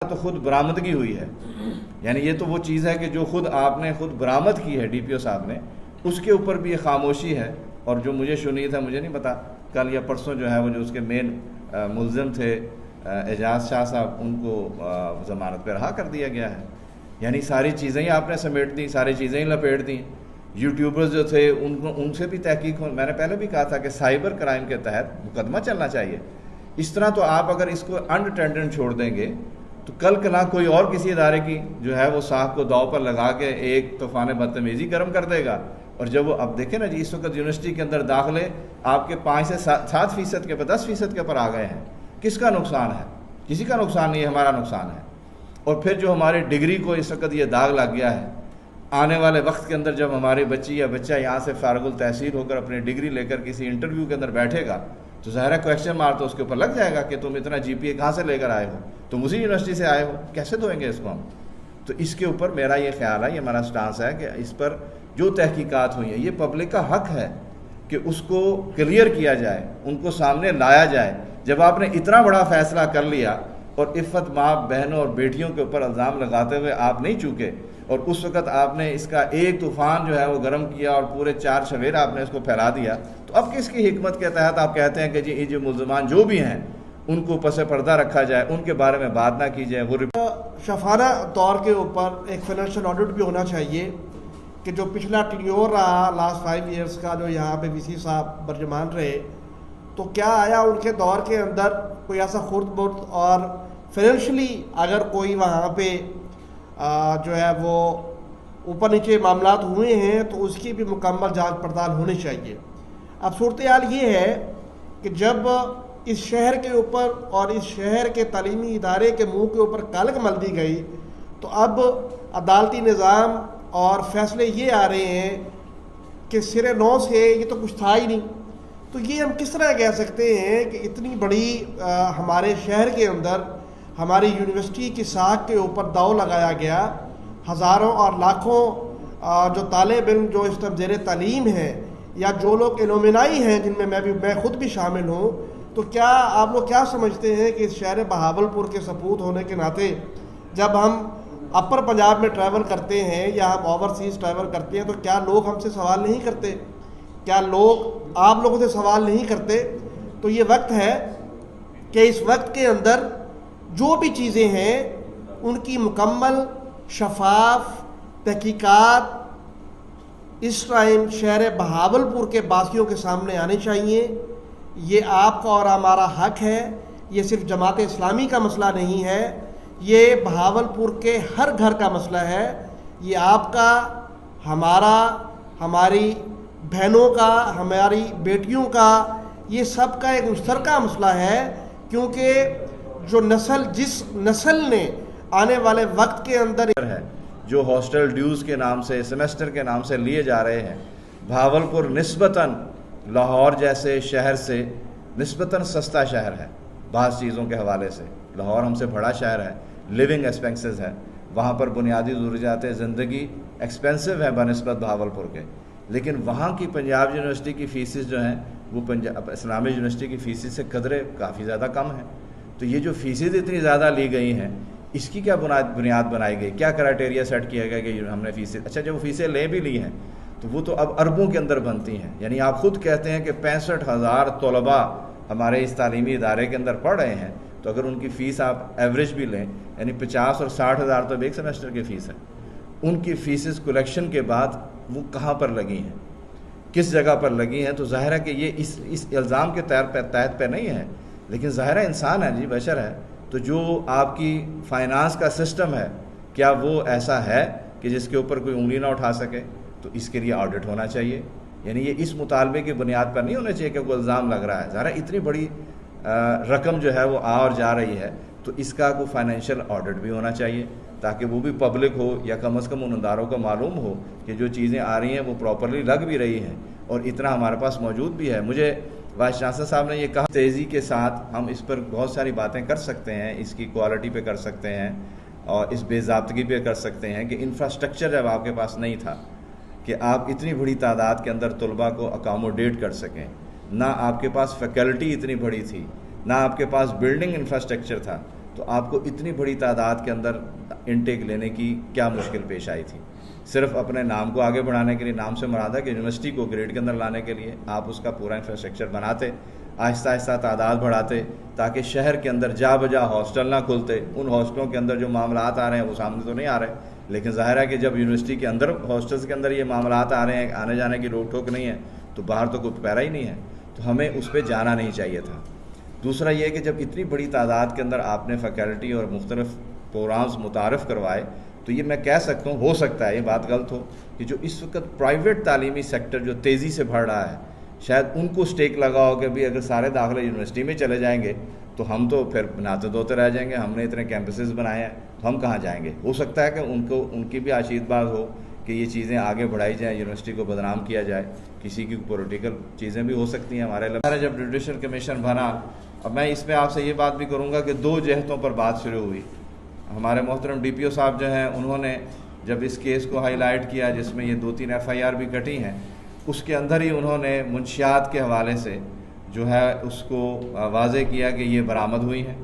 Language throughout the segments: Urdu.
تو خود برآمدگی ہوئی ہے، یعنی یہ تو وہ چیز ہے کہ جو خود آپ نے خود برآمد کی ہے ڈی پی او صاحب نے، اس کے اوپر بھی یہ خاموشی ہے۔ اور جو مجھے شنید ہے، مجھے نہیں پتا کل یا پرسوں جو ہے وہ جو اس کے مین ملزم تھے اعجاز شاہ صاحب، ان کو ضمانت پہ رہا کر دیا گیا ہے۔ یعنی ساری چیزیں ہی آپ نے سمیٹ دیں، ساری چیزیں ہی لپیٹ دیں۔ یوٹیوبرز جو تھے ان سے بھی تحقیق میں نے پہلے بھی کہا تھا کہ سائبر کرائم کے تحت مقدمہ چلنا چاہیے۔ اس طرح تو آپ اگر اس کو انڈیٹینڈنٹ چھوڑ دیں گے تو کل کلا کوئی اور کسی ادارے کی جو ہے وہ ساکھ کو داؤ پر لگا کے ایک طوفان بدتمیزی گرم کر دے گا۔ اور جب وہ اب دیکھیں نا جی، اس وقت یونیورسٹی کے اندر داخلے آپ کے 5 سے 7% کے 10% کے پر آ گئے ہیں۔ کس کا نقصان ہے؟ کسی کا نقصان نہیں ہے، ہمارا نقصان ہے۔ اور پھر جو ہماری ڈگری کو اس وقت یہ داغ لگ گیا ہے، آنے والے وقت کے اندر جب ہماری بچی یا بچہ یہاں سے فارغ التحصیل ہو کر اپنی ڈگری لے کر کسی انٹرویو کے اندر بیٹھے گا تو ظاہر ہے کویشچن مارک تو اس کے اوپر لگ جائے گا کہ تم اتنا جی پی اے کہاں سے لے کر آئے ہو، تم اسی یونیورسٹی سے آئے ہو، کیسے دھوئیں گے اس کو ہم؟ تو اس کے اوپر میرا یہ خیال ہے، یہ ہمارا سٹانس ہے کہ اس پر جو تحقیقات ہوئی ہیں یہ پبلک کا حق ہے کہ اس کو کلیئر کیا جائے، ان کو سامنے لایا جائے۔ جب آپ نے اتنا بڑا فیصلہ کر لیا اور عفت ماں بہنوں اور بیٹیوں کے اوپر الزام لگاتے ہوئے آپ نہیں چوکے، اور اس وقت آپ نے اس کا ایک طوفان جو ہے وہ گرم کیا اور پورے 4 چفیرہ آپ نے اس کو پھیلا دیا، تو اب کس کی حکمت کے تحت آپ کہتے ہیں کہ جی یہ جو ملزمان جو بھی ہیں ان کو پس پردہ رکھا جائے، ان کے بارے میں بات نہ کی جائے؟ وہ شفانہ طور کے اوپر ایک فائنینشیل آڈٹ بھی ہونا چاہیے کہ جو پچھلا ٹینیور رہا لاسٹ 5 ایئرس کا، جو یہاں پہ وی سی صاحب برجمان رہے، تو کیا آیا ان کے دور کے اندر کوئی ایسا خرد برد اور فائنینشلی اگر کوئی وہاں پہ جو ہے وہ اوپر نیچے معاملات ہوئے ہیں تو اس کی بھی مکمل جانچ پڑتال ہونی چاہیے۔ اب صورتحال یہ ہے کہ جب اس شہر کے اوپر اور اس شہر کے تعلیمی ادارے کے منہ کے اوپر کلک مل دی گئی تو اب عدالتی نظام اور فیصلے یہ آ رہے ہیں کہ سرے نو سے یہ تو کچھ تھا ہی نہیں۔ تو یہ ہم کس طرح کہہ سکتے ہیں کہ اتنی بڑی ہمارے شہر کے اندر ہماری یونیورسٹی کی ساکھ کے اوپر داؤ لگایا گیا، ہزاروں اور لاکھوں جو طالب علم جو اس ٹائم زیر تعلیم ہیں یا جو لوگ الومنائی ہیں جن میں میں خود بھی شامل ہوں، تو کیا آپ لوگ کیا سمجھتے ہیں کہ اس شہر بہاولپور کے سپوت ہونے کے ناطے جب ہم اپر پنجاب میں ٹریول کرتے ہیں یا ہم اوورسیز ٹریول کرتے ہیں تو کیا لوگ ہم سے سوال نہیں کرتے؟ کیا لوگ آپ لوگوں سے سوال نہیں کرتے؟ تو یہ وقت ہے کہ اس وقت کے اندر جو بھی چیزیں ہیں ان کی مکمل شفاف تحقیقات اس ٹائم شہر بہاولپور کے باسیوں کے سامنے آنے چاہیے۔ یہ آپ کا اور ہمارا حق ہے، یہ صرف جماعت اسلامی کا مسئلہ نہیں ہے، یہ بہاولپور کے ہر گھر کا مسئلہ ہے۔ یہ آپ کا، ہمارا، ہماری بہنوں کا، ہماری بیٹیوں کا، یہ سب کا ایک مشترکہ مسئلہ ہے، کیونکہ جو نسل، جس نسل نے آنے والے وقت کے اندر ہے جو ہاسٹل ڈیوز کے نام سے، سیمسٹر کے نام سے لیے جا رہے ہیں، بہاولپور نسبتاً لاہور جیسے شہر سے نسبتاً سستا شہر ہے بعض چیزوں کے حوالے سے۔ لاہور ہم سے بڑا شہر ہے، لیونگ ایکسپینسز ہے، وہاں پر بنیادی ضروریات زندگی ایکسپینسو ہے بنسبت بہاولپور کے، لیکن وہاں کی پنجاب یونیورسٹی کی فیسز جو ہیں وہ پنجاب اسلامی یونیورسٹی کی فیسز سے قدرے کافی زیادہ کم ہیں۔ تو یہ جو فیسز اتنی زیادہ لی گئی ہیں، اس کی کیا بنیاد بنائی گئی؟ کیا کرائٹیریا سیٹ کیا گیا کہ ہم نے فیسیں، اچھا جب وہ فیسیں لے بھی لی ہیں تو وہ تو اب اربوں کے اندر بنتی ہیں۔ یعنی آپ خود کہتے ہیں کہ 65,000 طلباء ہمارے اس تعلیمی ادارے کے اندر پڑھ رہے ہیں، تو اگر ان کی فیس آپ ایوریج بھی لیں، یعنی 50 اور 60,000 تو ایک سیمسٹر کی فیس ہے، ان کی فیسز کلیکشن کے بعد وہ کہاں پر لگی ہیں، کس جگہ پر لگی ہیں؟ تو ظاہر ہے کہ یہ اس الزام کے تحت پہ نہیں ہے، لیکن ظاہر ہے انسان ہے جی، بشر ہے، تو جو آپ کی فائنانس کا سسٹم ہے کیا وہ ایسا ہے کہ جس کے اوپر کوئی انگلی نہ اٹھا سکے؟ تو اس کے لیے آڈٹ ہونا چاہیے۔ یعنی یہ اس مطالبے کی بنیاد پر نہیں ہونا چاہیے کہ کوئی الزام لگ رہا ہے، ظاہر ہے اتنی بڑی رقم جو ہے وہ آ اور جا رہی ہے، تو اس کا کوئی فائنینشیل آڈٹ بھی ہونا چاہیے تاکہ وہ بھی پبلک ہو یا کم از کم ان اداروں کو معلوم ہو کہ جو چیزیں آ رہی ہیں وہ پراپرلی لگ بھی رہی ہیں اور اتنا ہمارے پاس موجود بھی ہے۔ مجھے وائس چانسلر صاحب نے یہ کہا تیزی کے ساتھ ہم اس پر بہت ساری باتیں کر سکتے ہیں، اس کی کوالٹی پہ کر سکتے ہیں اور اس بے ضابطگی پہ کر سکتے ہیں کہ انفراسٹرکچر جب آپ کے پاس نہیں تھا کہ آپ اتنی بڑی تعداد کے اندر طلباء کو اکاموڈیٹ کر سکیں، نہ آپ کے پاس فیکلٹی اتنی بڑی تھی، نہ آپ کے پاس بلڈنگ انفراسٹرکچر تھا، تو تو آپ کو اتنی بڑی تعداد کے اندر انٹیک لینے کی کیا مشکل پیش آئی تھی؟ صرف اپنے نام کو آگے بڑھانے کے لیے، نام سے مراد ہے کہ یونیورسٹی کو گریڈ کے اندر لانے کے لیے آپ اس کا پورا انفراسٹرکچر بناتے، آہستہ آہستہ تعداد بڑھاتے، تاکہ شہر کے اندر جا بجا ہاسٹل نہ کھلتے۔ ان ہاسٹلوں کے اندر جو معاملات آ رہے ہیں وہ سامنے تو نہیں آ رہے، لیکن ظاہر ہے کہ جب یونیورسٹی کے اندر ہاسٹلس کے اندر یہ معاملات آ رہے ہیں، آنے جانے کی روک ٹوک نہیں ہے، تو باہر تو کوئی پیرا ہی نہیں ہے، تو ہمیں اس پہ جانا نہیں چاہیے تھا۔ دوسرا یہ کہ جب اتنی بڑی تعداد کے اندر آپ نے فیکلٹی اور مختلف پروگرامز متعارف کروائے، تو یہ میں کہہ سکتا ہوں، ہو سکتا ہے یہ بات غلط ہو، کہ جو اس وقت پرائیویٹ تعلیمی سیکٹر جو تیزی سے بڑھ رہا ہے، شاید ان کو سٹیک لگا ہو کہ بھی اگر سارے داخلے یونیورسٹی میں چلے جائیں گے تو ہم تو پھر ناتے دھوتے رہ جائیں گے، ہم نے اتنے کیمپسز بنائے ہیں تو ہم کہاں جائیں گے۔ ہو سکتا ہے کہ ان کی بھی آشید بات ہو کہ یہ چیزیں آگے بڑھائی جائیں، یونیورسٹی کو بدنام کیا جائے، کسی کی پولیٹیکل چیزیں بھی ہو سکتی ہیں۔ ہمارے جب جوڈیشل کمیشن بنا، اب میں اس میں آپ سے یہ بات بھی کروں گا کہ دو جہتوں پر بات شروع ہوئی۔ ہمارے محترم ڈی پی او صاحب جو ہیں، انہوں نے جب اس کیس کو ہائی لائٹ کیا جس میں یہ 2-3 FIR بھی کٹی ہیں، اس کے اندر ہی انہوں نے منشیات کے حوالے سے جو ہے اس کو واضح کیا کہ یہ برآمد ہوئی ہیں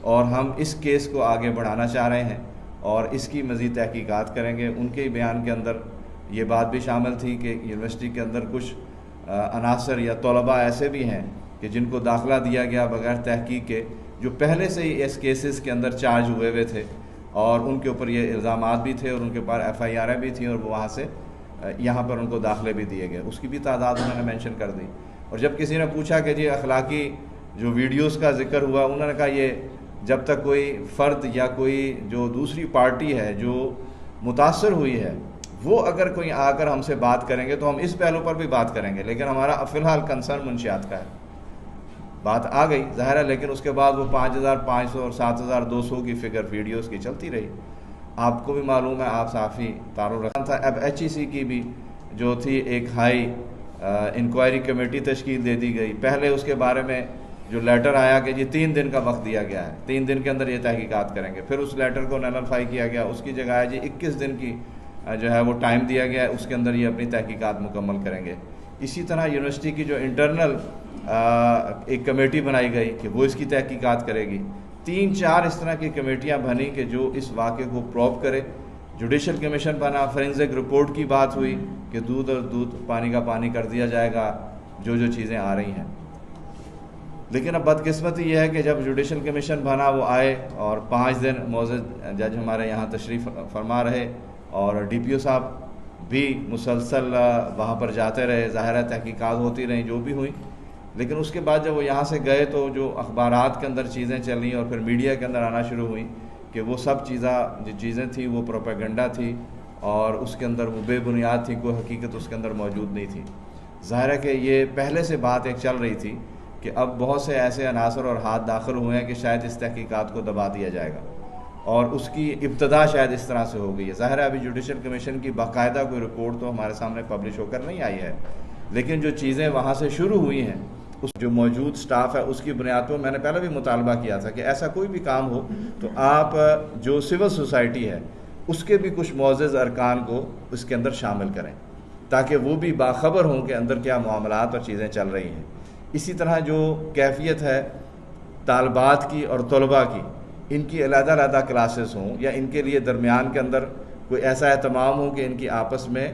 اور ہم اس کیس کو آگے بڑھانا چاہ رہے ہیں اور اس کی مزید تحقیقات کریں گے۔ ان کے بیان کے اندر یہ بات بھی شامل تھی کہ یونیورسٹی کے اندر کچھ عناصر یا طلباء ایسے بھی ہیں کہ جن کو داخلہ دیا گیا بغیر تحقیق کے، جو پہلے سے ہی اس کیسز کے اندر چارج ہوئے تھے اور ان کے اوپر یہ الزامات بھی تھے اور ان کے پاس FIR بھی تھیں اور وہ وہاں سے یہاں پر ان کو داخلے بھی دیے گئے، اس کی بھی تعداد انہوں نے مینشن کر دی۔ اور جب کسی نے پوچھا کہ جی اخلاقی جو ویڈیوز کا ذکر ہوا، انہوں نے کہا یہ جب تک کوئی فرد یا کوئی جو دوسری پارٹی ہے جو متاثر ہوئی ہے، وہ اگر کوئی آ کر ہم سے بات کریں گے تو ہم اس پہلو پر بھی بات کریں گے، لیکن ہمارا فی الحال کنسرن منشیات کا ہے۔ بات آ گئی ظاہر ہے، لیکن اس کے بعد وہ 5500 اور 7200 کی فگر ویڈیوز کی چلتی رہی۔ آپ کو بھی معلوم ہے، آپ صحافی تعارف رکھا تھا۔ اب HEC کی بھی جو تھی ایک ہائی انکوائری کمیٹی تشکیل دے دی گئی۔ پہلے اس کے بارے میں جو لیٹر آیا کہ جی 3 دن کا وقت دیا گیا ہے، 3 دن کے اندر یہ تحقیقات کریں گے، پھر اس لیٹر کو نلفائی کیا گیا، اس کی جگہ ہے جی 21 دن کی جو ہے وہ ٹائم دیا گیا ہے، اس کے اندر یہ اپنی تحقیقات مکمل کریں گے۔ اسی طرح یونیورسٹی کی جو انٹرنل ایک کمیٹی بنائی گئی کہ وہ اس کی تحقیقات کرے گی۔ 3-4 اس طرح کی کمیٹیاں بنی کہ جو اس واقعے کو پروب کرے۔ جوڈیشل کمیشن بنا، فورینزک رپورٹ کی بات ہوئی کہ دودھ اور دودھ پانی کا پانی کر دیا جائے گا جو چیزیں آ رہی ہیں۔ لیکن اب بدقسمتی یہ ہے کہ جب جوڈیشل کمیشن بنا، وہ آئے اور 5 دن معزز جج ہمارے یہاں تشریف فرما رہے اور ڈی پی او صاحب بھی مسلسل وہاں پر جاتے رہے، ظاہر ہے تحقیقات ہوتی رہیں جو بھی ہوئی۔ لیکن اس کے بعد جب وہ یہاں سے گئے تو جو اخبارات کے اندر چیزیں چلیں اور پھر میڈیا کے اندر آنا شروع ہوئیں کہ وہ سب چیزیں تھیں وہ پروپیگنڈا تھی اور اس کے اندر وہ بے بنیاد تھی، کوئی حقیقت اس کے اندر موجود نہیں تھی۔ ظاہر ہے کہ یہ پہلے سے بات ایک چل رہی تھی کہ اب بہت سے ایسے عناصر اور ہاتھ داخل ہوئے ہیں کہ شاید اس تحقیقات کو دبا دیا جائے گا اور اس کی ابتدا شاید اس طرح سے ہو گئی ہے۔ ظاہر ہے ابھی جوڈیشل کمیشن کی باقاعدہ کوئی رپورٹ تو ہمارے سامنے پبلش ہو کر نہیں آئی ہے، لیکن جو چیزیں وہاں سے شروع ہوئی ہیں، اس جو موجود سٹاف ہے اس کی بنیاد پر میں نے پہلے بھی مطالبہ کیا تھا کہ ایسا کوئی بھی کام ہو تو آپ جو سول سوسائٹی ہے اس کے بھی کچھ معزز ارکان کو اس کے اندر شامل کریں تاکہ وہ بھی باخبر ہوں کہ اندر کیا معاملات اور چیزیں چل رہی ہیں۔ اسی طرح جو کیفیت ہے طالبات کی اور طلباء کی، ان کی علیحدہ علیحدہ کلاسز ہوں یا ان کے لیے درمیان کے اندر کوئی ایسا اہتمام ہو کہ ان کی آپس میں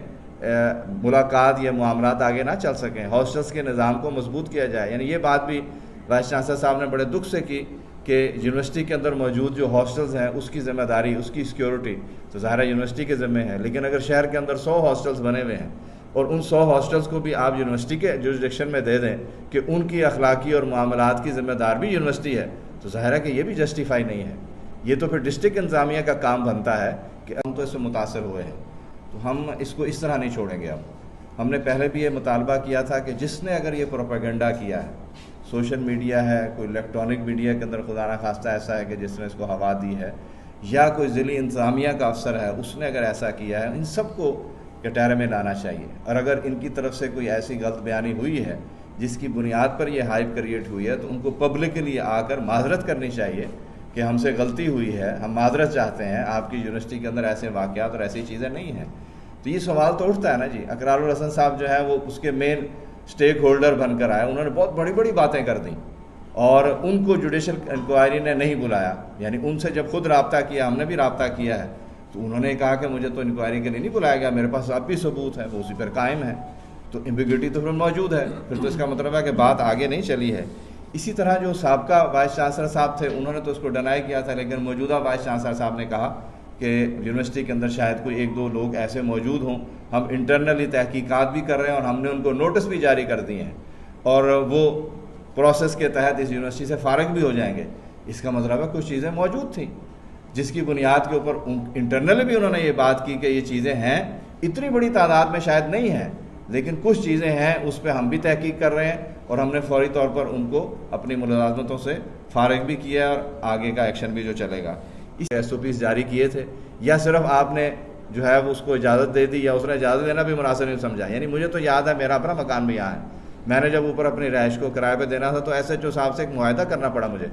ملاقات یا معاملات آگے نہ چل سکیں، ہاسٹلس کے نظام کو مضبوط کیا جائے۔ یعنی یہ بات بھی وائس چانسلر صاحب نے بڑے دکھ سے کی کہ یونیورسٹی کے اندر موجود جو ہاسٹلز ہیں اس کی ذمہ داری، اس کی سیکیورٹی تو ظاہر یونیورسٹی کے ذمہ ہے، لیکن اگر شہر کے اندر 100 ہاسٹلز بنے ہوئے ہیں اور ان 100 ہاسٹلز کو بھی آپ یونیورسٹی کے جورسڈکشن میں دے دیں کہ ان کی اخلاقی اور معاملات کی ذمہ دار بھی یونیورسٹی ہے، تو ظاہر ہے کہ یہ بھی جسٹیفائی نہیں ہے۔ یہ تو پھر ڈسٹرکٹ انتظامیہ کا کام بنتا ہے کہ ہم تو اس سے متاثر ہوئے ہیں تو ہم اس کو اس طرح نہیں چھوڑیں گے۔ اب ہم نے پہلے بھی یہ مطالبہ کیا تھا کہ جس نے اگر یہ پروپیگنڈا کیا ہے، سوشل میڈیا ہے، کوئی الیکٹرانک میڈیا کے اندر خدا نخواستہ ایسا ہے کہ جس نے اس کو ہوا دی ہے، یا کوئی ضلعی انتظامیہ کا افسر ہے اس نے اگر ایسا کیا ہے، ان سب کو کٹہرے میں لانا چاہیے۔ اور اگر ان کی طرف سے کوئی ایسی غلط بیانی ہوئی ہے جس کی بنیاد پر یہ ہائپ کریٹ ہوئی ہے تو ان کو پبلکلی آ کر معذرت کرنی چاہیے کہ ہم سے غلطی ہوئی ہے، ہم معذرت چاہتے ہیں، آپ کی یونیورسٹی کے اندر ایسے واقعات اور ایسی چیزیں نہیں ہیں۔ تو یہ سوال تو اٹھتا ہے نا جی۔ اقرار الحسن صاحب جو ہیں وہ اس کے مین سٹیک ہولڈر بن کر آئے، انہوں نے بہت بڑی بڑی باتیں کر دیں اور ان کو جوڈیشل انکوائری نے نہیں بلایا. یعنی ان سے جب خود رابطہ کیا, ہم نے بھی رابطہ کیا ہے, تو انہوں نے کہا کہ مجھے تو انکوائری کے لیے نہیں بلایا گیا, میرے پاس اب بھی ثبوت ہے, وہ اسی پر قائم ہے. تو ایمبیگوٹی تو پھر موجود ہے, پھر تو اس کا مطلب ہے کہ بات آگے نہیں چلی ہے. اسی طرح جو سابقہ وائس چانسلر صاحب تھے, انہوں نے تو اس کو ڈینائی کیا تھا, لیکن موجودہ وائس چانسلر صاحب نے کہا کہ یونیورسٹی کے اندر شاید کوئی 1-2 لوگ ایسے موجود ہوں, ہم انٹرنلی تحقیقات بھی کر رہے ہیں اور ہم نے ان کو نوٹس بھی جاری کر دیے ہیں, اور وہ پروسیس کے تحت اس یونیورسٹی سے فارغ بھی ہو جائیں گے. اس کا مطلب ہے کچھ چیزیں موجود تھیں جس کی بنیاد کے اوپر انٹرنلی بھی انہوں نے یہ بات کی کہ یہ چیزیں ہیں, اتنی بڑی تعداد میں شاید نہیں ہیں, لیکن کچھ چیزیں ہیں, اس پہ ہم بھی تحقیق کر رہے ہیں, اور ہم نے فوری طور پر ان کو اپنی ملازمتوں سے فارغ بھی کیا ہے, اور آگے کا ایکشن بھی جو چلے گا. اس SOPs جاری کیے تھے, یا صرف آپ نے جو ہے وہ اس کو اجازت دے دی, یا اس نے اجازت دینا بھی مناسب نہیں سمجھا. یعنی مجھے تو یاد ہے, میرا اپنا مکان بھی یہاں ہے, میں نے جب اوپر اپنی رہائش کو کرائے پہ دینا تھا تو SHO صاحب سے ایک معاہدہ کرنا پڑا مجھے.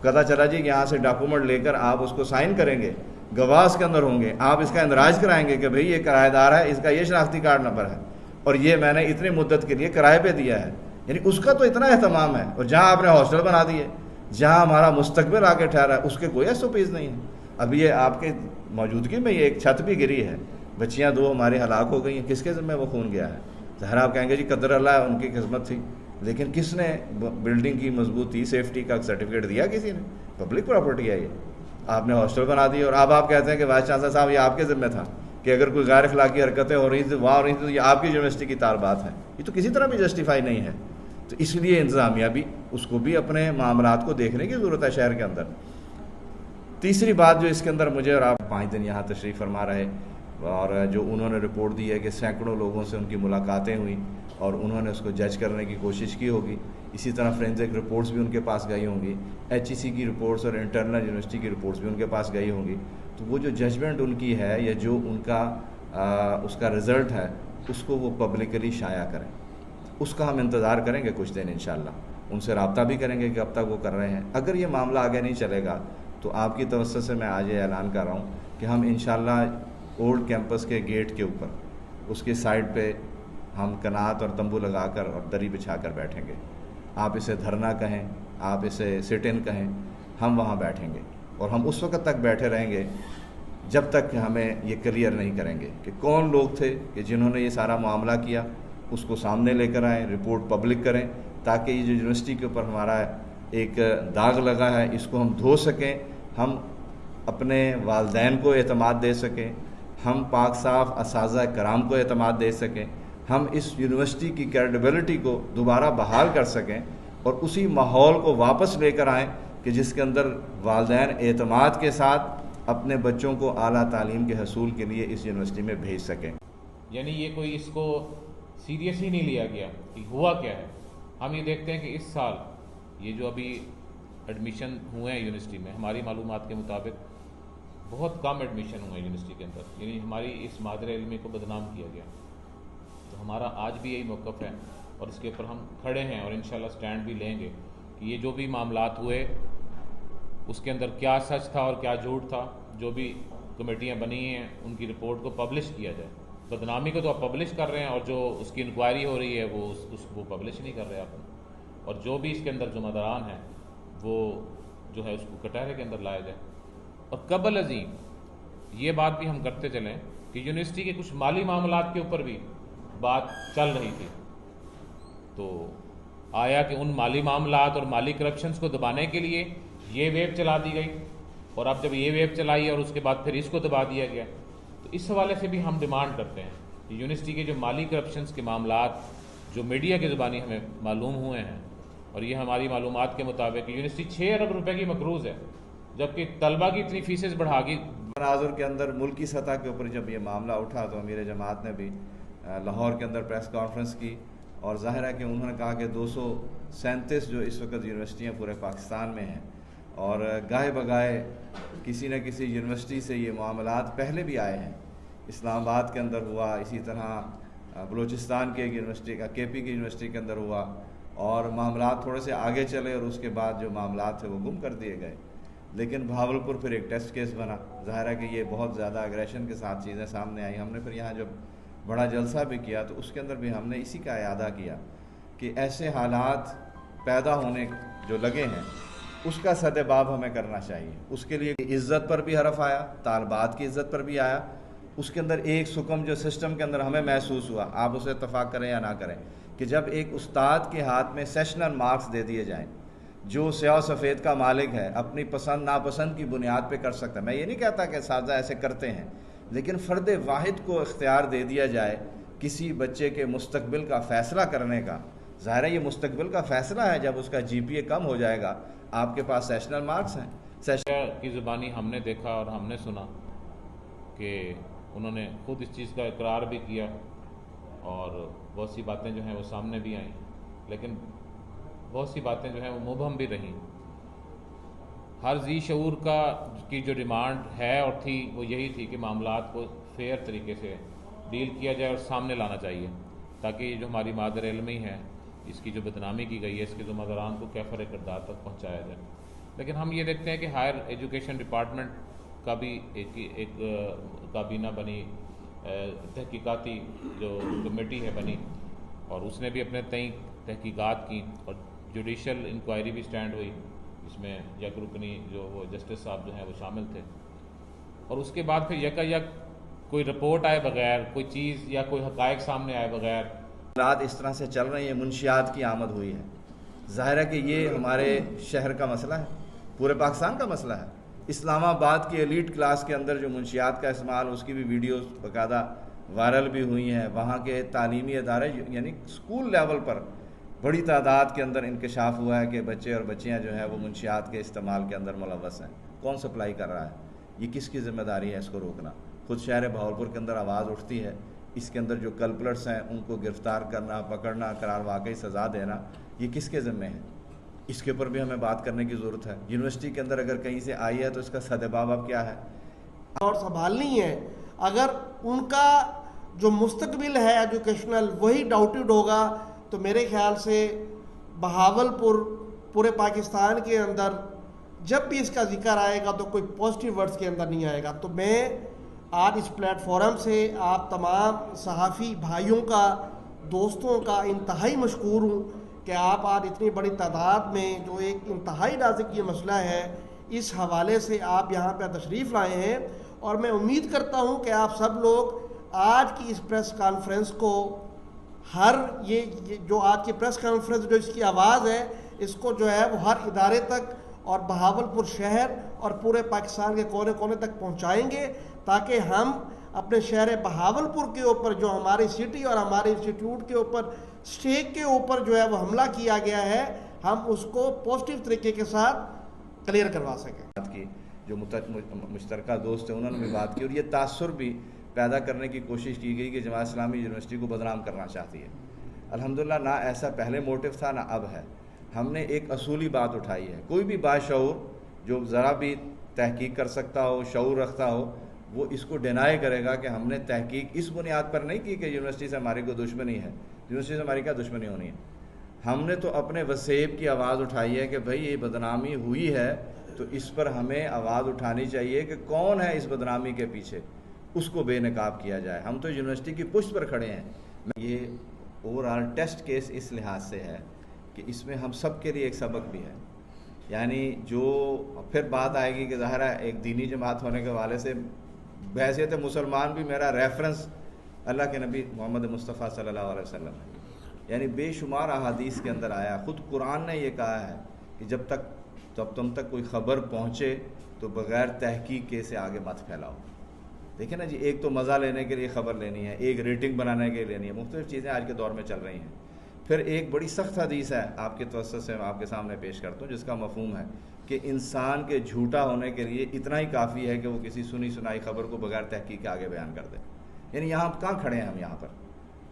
پتہ چلا جی کہ یہاں سے ڈاکومنٹ لے کر آپ اس کو سائن کریں گے, گواہ اس کے اندر ہوں گے, آپ اس کا اندراج کرائیں گے کہ بھئی یہ کرایہ دار ہے, اس کا یہ شناختی کارڈ نمبر ہے, اور یہ میں نے اتنی مدت کے لیے کرائے پہ دیا ہے. یعنی اس کا تو اتنا اہتمام ہے. اور جہاں آپ نے ہاسٹل بنا دیے, جہاں ہمارا مستقبل آ کے ٹھہرا ہے, اس کے کوئی SOPs نہیں ہیں. اب یہ آپ کے موجودگی میں یہ ایک چھت بھی گری ہے, بچیاں 2 ہماری ہلاک ہو گئی ہیں, کس کے ذمہ وہ خون گیا ہے؟ ظاہر آپ کہیں گے جی قدر اللہ, ان کی قسمت تھی, لیکن کس نے بلڈنگ کی مضبوطی سیفٹی کا سرٹیفکیٹ دیا؟ کسی نے. پبلک پراپرٹی ہے یہ, آپ نے ہاسٹل بنا دی, اور اب آپ کہتے ہیں کہ وائس چانسلر صاحب یہ آپ کے ذمہ تھا کہ اگر کوئی غیر اخلاقی حرکتیں ہو رہی تھیں, وہاں ہو رہی تھیں, تو یہ آپ کی یونیورسٹی کی طالبات ہیں. یہ تو کسی طرح بھی جسٹیفائی نہیں ہے. تو اس لیے انتظامیہ بھی, اس کو بھی اپنے معاملات کو دیکھنے کی ضرورت ہے شہر کے اندر. تیسری بات جو اس کے اندر مجھے, اور آپ 5 دن یہاں تشریف فرما رہے, اور جو انہوں نے رپورٹ دی ہے کہ سینکڑوں لوگوں سے ان کی ملاقاتیں ہوئیں اور انہوں نے اس کو جج کرنے کی کوشش کی ہوگی. اسی طرح فورینزک رپورٹس بھی ان کے پاس گئی ہوں گی, HEC کی رپورٹس اور انٹرنل یونیورسٹی کی رپورٹس بھی ان کے پاس گئی ہوں گی. تو وہ جو ججمنٹ ان کی ہے, یا جو ان کا اس کا رزلٹ ہے, اس کو وہ پبلکلی شائع کریں. اس کا ہم انتظار کریں گے کچھ دن انشاءاللہ. ان سے رابطہ بھی کریں گے کہ اب تک وہ کر رہے ہیں. اگر یہ معاملہ آگے نہیں چلے گا تو آپ کی توسط سے میں آج یہ اعلان کر رہا ہوں کہ ہم انشاءاللہ اولڈ کیمپس کے گیٹ کے اوپر, اس کی سائڈ پہ ہم کنات اور تمبو لگا کر اور دری بچھا کر بیٹھیں گے. آپ اسے دھرنا کہیں, آپ اسے سٹ ان کہیں, ہم وہاں بیٹھیں گے, اور ہم اس وقت تک بیٹھے رہیں گے جب تک کہ ہمیں یہ کلیئر نہیں کریں گے کہ کون لوگ تھے کہ جنہوں نے یہ سارا معاملہ کیا. اس کو سامنے لے کر آئیں, رپورٹ پبلک کریں, تاکہ یہ جو یونیورسٹی کے اوپر ہمارا ایک داغ لگا ہے, اس کو ہم دھو سکیں, ہم اپنے والدین کو اعتماد دے سکیں, ہم پاک صاف اساتذہ کرام کو اعتماد دے سکیں, ہم اس یونیورسٹی کی کریڈیبلٹی کو دوبارہ بحال کر سکیں, اور اسی ماحول کو واپس لے کر آئیں کہ جس کے اندر والدین اعتماد کے ساتھ اپنے بچوں کو اعلیٰ تعلیم کے حصول کے لیے اس یونیورسٹی میں بھیج سکیں. یعنی یہ کوئی اس کو سیریس ہی نہیں لیا گیا کہ ہوا کیا ہے. ہم یہ دیکھتے ہیں کہ اس سال یہ جو ابھی ایڈمیشن ہوئے ہیں یونیورسٹی میں, ہماری معلومات کے مطابق بہت کم ایڈمیشن ہوئے ہیں یونیورسٹی کے اندر, یعنی ہماری اس مادر علمی کو بدنام کیا گیا. تو ہمارا آج بھی یہی موقف ہے, اور اس کے اوپر ہم کھڑے ہیں, اور انشاءاللہ سٹینڈ بھی لیں گے کہ یہ جو بھی معاملات ہوئے اس کے اندر کیا سچ تھا اور کیا جھوٹ تھا. جو بھی کمیٹیاں بنی ہیں ان کی رپورٹ کو پبلش کیا جائے. بدنامی کو تو آپ پبلش کر رہے ہیں, اور جو اس کی انکوائری ہو رہی ہے وہ وہ پبلش نہیں کر رہے آپ. اور جو بھی اس کے اندر ذمہ داران ہیں وہ جو ہے اس کو کٹہرے کے اندر لایا جائے. اور قبل ازیں یہ بات بھی ہم کرتے چلیں کہ یونیورسٹی کے کچھ مالی معاملات کے اوپر بھی بات چل رہی تھی, تو آیا کہ ان مالی معاملات اور مالی کرپشنز کو دبانے کے لیے یہ ویو چلا دی گئی, اور اب جب یہ ویو چلائی اور اس کے بعد پھر اس کو دبا دیا گیا. تو اس حوالے سے بھی ہم ڈیمانڈ کرتے ہیں کہ یونیورسٹی کے جو مالی کرپشنز کے معاملات جو میڈیا کی زبانی ہمیں معلوم ہوئے ہیں, اور یہ ہماری معلومات کے مطابق یونیورسٹی 6 ارب روپے کی مقروض ہے, جبکہ طلبہ کی اتنی فیسز بڑھا گئی. تناظر کے اندر ملکی سطح کے اوپر جب یہ معاملہ اٹھا تو امیر جماعت نے بھی لاہور کے اندر پریس کانفرنس کی, اور ظاہر ہے کہ انہوں نے کہا کہ 237 جو اس وقت یونیورسٹیاں پورے پاکستان میں ہیں, اور گاہے بگائے کسی نہ کسی یونیورسٹی سے یہ معاملات پہلے بھی آئے ہیں. اسلام آباد کے اندر ہوا, اسی طرح بلوچستان کے ایک یونیورسٹی کا KP کی یونیورسٹی کے اندر ہوا, اور معاملات تھوڑے سے آگے چلے, اور اس کے بعد جو معاملات تھے وہ گم کر دیے گئے. لیکن بھاولپور پھر ایک ٹیسٹ کیس بنا. ظاہر ہے کہ یہ بہت زیادہ اگریشن کے ساتھ چیزیں سامنے آئیں. ہم نے پھر یہاں جب بڑا جلسہ بھی کیا تو اس کے اندر بھی ہم نے اسی کا اعادہ کیا کہ ایسے حالات پیدا ہونے جو لگے ہیں اس کا سدباب ہمیں کرنا چاہیے. اس کے لیے عزت پر بھی حرف آیا, طالبات کی عزت پر بھی آیا. اس کے اندر ایک سکم جو سسٹم کے اندر ہمیں محسوس ہوا, آپ اسے اتفاق کریں یا نہ کریں, کہ جب ایک استاد کے ہاتھ میں سیشنل مارکس دے دیے جائیں, جو سیاہ و سفید کا مالک ہے اپنی پسند ناپسند کی بنیاد پہ کر سکتا ہے. میں یہ نہیں کہتا کہ اساتذہ ایسے کرتے ہیں, لیکن فرد واحد کو اختیار دے دیا جائے کسی بچے کے مستقبل کا فیصلہ کرنے کا. ظاہر ہے یہ مستقبل کا فیصلہ ہے, جب اس کا جی پی اے کم ہو جائے گا, آپ کے پاس سیشنل مارکس ہیں. کی زبانی ہم نے دیکھا اور ہم نے سنا کہ انہوں نے خود اس چیز کا اقرار بھی کیا اور بہت سی باتیں جو ہیں وہ سامنے بھی آئیں, لیکن بہت سی باتیں جو ہیں وہ مبہم بھی رہیں. ہر ذی شعور کی جو ڈیمانڈ ہے اور تھی وہ یہی تھی کہ معاملات کو فیئر طریقے سے ڈیل کیا جائے اور سامنے لانا چاہیے, تاکہ یہ جو ہماری مادر علمی ہے, اس کی جو بدنامی کی گئی ہے, اس کے ذمہ داران کو کیفر کردار تک پہنچایا جائے. لیکن ہم یہ دیکھتے ہیں کہ ہائر ایجوکیشن ڈپارٹمنٹ کا بھی ایک کابینہ بنی, تحقیقاتی جو کمیٹی ہے بنی, اور اس نے بھی اپنے تئیں تحقیقات کی اور جوڈیشل انکوائری بھی سٹینڈ ہوئی, جس میں یک رکنی جو وہ جسٹس صاحب جو ہیں وہ شامل تھے. اور اس کے بعد پھر یکایک کوئی رپورٹ آئے بغیر, کوئی چیز یا کوئی حقائق سامنے آئے بغیر حالات اس طرح سے چل رہی ہیں, منشیات کی آمد ہوئی ہے. ظاہر ہے کہ یہ ہمارے شہر کا مسئلہ ہے, پورے پاکستان کا مسئلہ ہے. اسلام آباد کی ایلیٹ کلاس کے اندر جو منشیات کا استعمال, اس کی بھی ویڈیوز باقاعدہ وائرل بھی ہوئی ہیں. وہاں کے تعلیمی ادارے یعنی اسکول لیول پر بڑی تعداد کے اندر انکشاف ہوا ہے کہ بچے اور بچیاں جو ہیں وہ منشیات کے استعمال کے اندر ملوث ہیں. کون سپلائی کر رہا ہے, یہ کس کی ذمہ داری ہے اس کو روکنا؟ خود شہر بہاولپور کے اندر آواز اٹھتی ہے, اس کے اندر جو کلپلٹس ہیں ان کو گرفتار کرنا, پکڑنا, قرار واقعی سزا دینا, یہ کس کے ذمہ ہے؟ اس کے اوپر بھی ہمیں بات کرنے کی ضرورت ہے. یونیورسٹی کے اندر اگر کہیں سے آئی ہے تو اس کا سدباب اب کیا ہے اور سنبھالنی ہے. اگر ان کا جو مستقبل ہے ایجوکیشنل وہی ڈاؤٹڈ ہوگا تو میرے خیال سے بہاولپور پورے پاکستان کے اندر جب بھی اس کا ذکر آئے گا تو کوئی پازیٹیو ورڈز کے اندر نہیں آئے گا. تو میں آج اس پلیٹ فارم سے آپ تمام صحافی بھائیوں کا, دوستوں کا انتہائی مشکور ہوں کہ آپ آج اتنی بڑی تعداد میں جو ایک انتہائی نازک یہ مسئلہ ہے اس حوالے سے آپ یہاں پہ تشریف لائے ہیں. اور میں امید کرتا ہوں کہ آپ سب لوگ آج کی اس پریس کانفرنس کو یہ جو آج کی پریس کانفرنس جو اس کی آواز ہے اس کو جو ہے وہ ہر ادارے تک اور بہاولپور شہر اور پورے پاکستان کے کونے کونے تک پہنچائیں گے, تاکہ ہم اپنے شہر بہاولپور کے اوپر جو ہماری سٹی اور ہمارے انسٹیٹیوٹ کے اوپر اسٹیک کے اوپر جو ہے وہ حملہ کیا گیا ہے, ہم اس کو پازیٹیو طریقے کے ساتھ کلیئر کروا سکیں. کی جو مشترکہ دوست ہیں انہوں نے بھی بات کی, اور یہ تاثر بھی پیدا کرنے کی کوشش کی گئی کہ جماعت اسلامی یونیورسٹی کو بدنام کرنا چاہتی ہے. الحمدللہ نہ ایسا پہلے موٹیو تھا نہ اب ہے. ہم نے ایک اصولی بات اٹھائی ہے. کوئی بھی باشعور جو ذرا بھی تحقیق کر سکتا ہو, شعور رکھتا ہو, وہ اس کو ڈینائی کرے گا کہ ہم نے تحقیق اس بنیاد پر نہیں کی کہ یونیورسٹی سے ہماری کوئی دشمنی ہے. یونیورسٹی سے ہماری کیا دشمنی ہونی ہے؟ ہم نے تو اپنے وسیب کی آواز اٹھائی ہے کہ بھئی یہ بدنامی ہوئی ہے تو اس پر ہمیں آواز اٹھانی چاہیے کہ کون ہے اس بدنامی کے پیچھے, اس کو بے نقاب کیا جائے. ہم تو یونیورسٹی کی پشت پر کھڑے ہیں. یہ اوورآل ٹیسٹ کیس اس لحاظ سے ہے کہ اس میں ہم سب کے لیے ایک سبق بھی ہے. یعنی جو پھر بات آئے گی کہ ظاہر ہے ایک دینی جماعت ہونے کے حوالے سے بحیثیت مسلمان بھی میرا ریفرنس اللہ کے نبی محمد مصطفیٰ صلی اللہ علیہ وسلم ہے. یعنی بے شمار احادیث کے اندر آیا, خود قرآن نے یہ کہا ہے کہ جب تم تک کوئی خبر پہنچے تو بغیر تحقیق کے اسے آگے مت پھیلاؤ. دیکھیں نا جی, ایک تو مزہ لینے کے لیے خبر لینی ہے, ایک ریٹنگ بنانے کے لیے لینی ہے, مختلف چیزیں آج کے دور میں چل رہی ہیں. پھر ایک بڑی سخت حدیث ہے آپ کے توسط سے میں آپ کے سامنے پیش کرتا ہوں, جس کا مفہوم ہے کہ انسان کے جھوٹا ہونے کے لیے اتنا ہی کافی ہے کہ وہ کسی سنی سنائی خبر کو بغیر تحقیق کے آگے بیان کر دے. یعنی یہاں کہاں کھڑے ہیں ہم؟ یہاں پر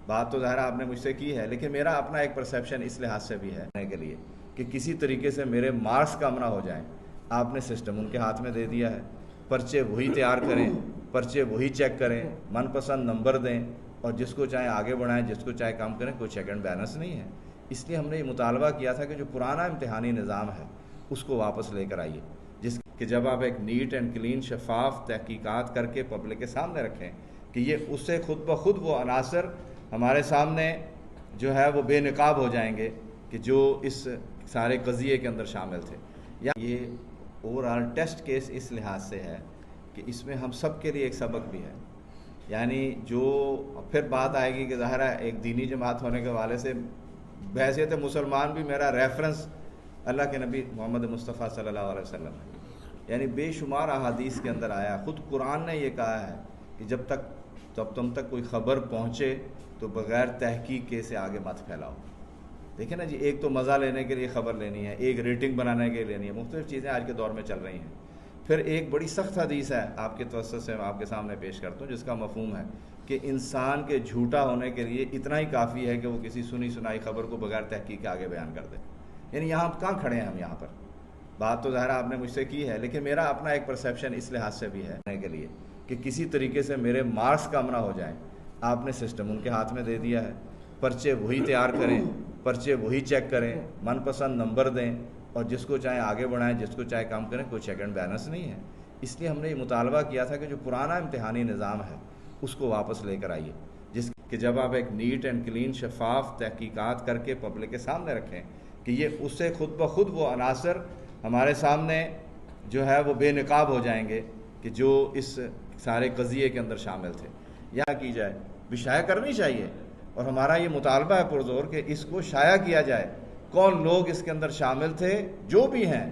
بات تو ظاہر آپ نے مجھ سے کی ہے, لیکن میرا اپنا ایک پرسیپشن اس لحاظ سے بھی ہے کے لیے کہ کسی طریقے سے میرے مارکس کم نہ ہو جائیں. آپ نے سسٹم ان کے ہاتھ میں دے دیا ہے, پرچے وہی تیار کریں, پرچے وہی چیک کریں, من پسند نمبر دیں اور جس کو چاہے آگے بڑھائیں, جس کو چاہے کم کریں. کوئی چیک اینڈ بیلنس نہیں ہے. اس لیے ہم نے یہ مطالبہ کیا تھا کہ جو پرانا امتحانی نظام ہے اس کو واپس لے کر آئیے, جس کہ جب آپ ایک نیٹ اینڈ کلین شفاف تحقیقات کر کے پبلک کے سامنے رکھیں کہ یہ اس سے خود بخود وہ عناصر ہمارے سامنے جو ہے وہ بے نقاب ہو جائیں گے کہ جو اس سارے قضیے کے اندر شامل تھے. یا یہ اوور آل ٹیسٹ کیس اس لحاظ سے ہے کہ اس میں ہم سب کے لیے ایک سبق بھی ہے. یعنی جو پھر بات آئے گی کہ ظاہر ہے ایک دینی جماعت ہونے کے حوالے سے بحیثیت مسلمان بھی میرا ریفرنس اللہ کے نبی محمد مصطفیٰ صلی اللہ علیہ وسلم ہے. یعنی بے شمار احادیث کے اندر آیا, خود قرآن نے یہ کہا ہے کہ جب تم تک کوئی خبر پہنچے تو بغیر تحقیق کے سے آگے مت پھیلاؤ. دیکھیں نا جی, ایک تو مزہ لینے کے لیے خبر لینی ہے, ایک ریٹنگ بنانے کے لیے لینی ہے, مختلف چیزیں آج کے دور میں چل رہی ہیں. پھر ایک بڑی سخت حدیث ہے آپ کے توسط سے میں آپ کے سامنے پیش کرتا ہوں, جس کا مفہوم ہے کہ انسان کے جھوٹا ہونے کے لیے اتنا ہی کافی ہے کہ وہ کسی سنی سنائی خبر کو بغیر تحقیق کے آگے بیان کر دے. یعنی یہاں کہاں کھڑے ہیں ہم یہاں پر؟ بات تو ظاہر آپ نے مجھ سے کی ہے, لیکن میرا اپنا ایک پرسیپشن اس لحاظ سے بھی ہے کے لیے کہ کسی طریقے سے میرے مارکس کم نہ ہو جائیں. آپ نے سسٹم ان کے ہاتھ میں دے دیا ہے, پرچے وہی تیار کریں, پرچے وہی چیک کریں, من پسند نمبر دیں اور جس کو چاہیں آگے بڑھائیں, جس کو چاہے کم کریں, کوئی چیک اینڈ بیلنس نہیں ہے. اس لیے ہم نے یہ مطالبہ کیا تھا کہ جو پرانا امتحانی نظام ہے اس کو واپس لے کر آئیے, جس کہ جب آپ ایک نیٹ اینڈ کلین شفاف تحقیقات کر کے پبلک کے سامنے رکھیں کہ یہ اس سے خود بخود وہ عناصر ہمارے سامنے جو ہے وہ بے نقاب ہو جائیں گے کہ جو اس سارے قضیے کے اندر شامل تھے. یا کی جائے بھی شائع کرنی چاہیے, اور ہمارا یہ مطالبہ ہے پرزور کہ اس کو شائع کیا جائے, کون لوگ اس کے اندر شامل تھے, جو بھی ہیں,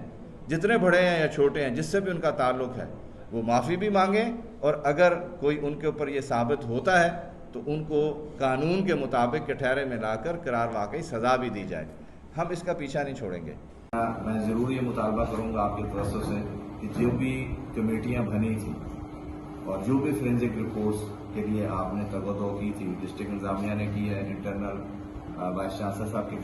جتنے بڑے ہیں یا چھوٹے ہیں, جس سے بھی ان کا تعلق ہے وہ معافی بھی مانگیں, اور اگر کوئی ان کے اوپر یہ ثابت ہوتا ہے تو ان کو قانون کے مطابق کٹہرے میں لا کر قرار واقعی سزا بھی دی جائے. ہم اس کا پیچھا نہیں چھوڑیں گے. میں ضرور یہ مطالبہ کروں گا آپ کے توسط سے کہ جو بھی کمیٹیاں بنی تھیں اور جو بھی فورینزک رپورٹس کے لیے آپ نے تگ و دو کی تھی, ڈسٹرکٹ انتظامیہ نے کی ہے, انٹرنل وائس چانسلر صاحب کی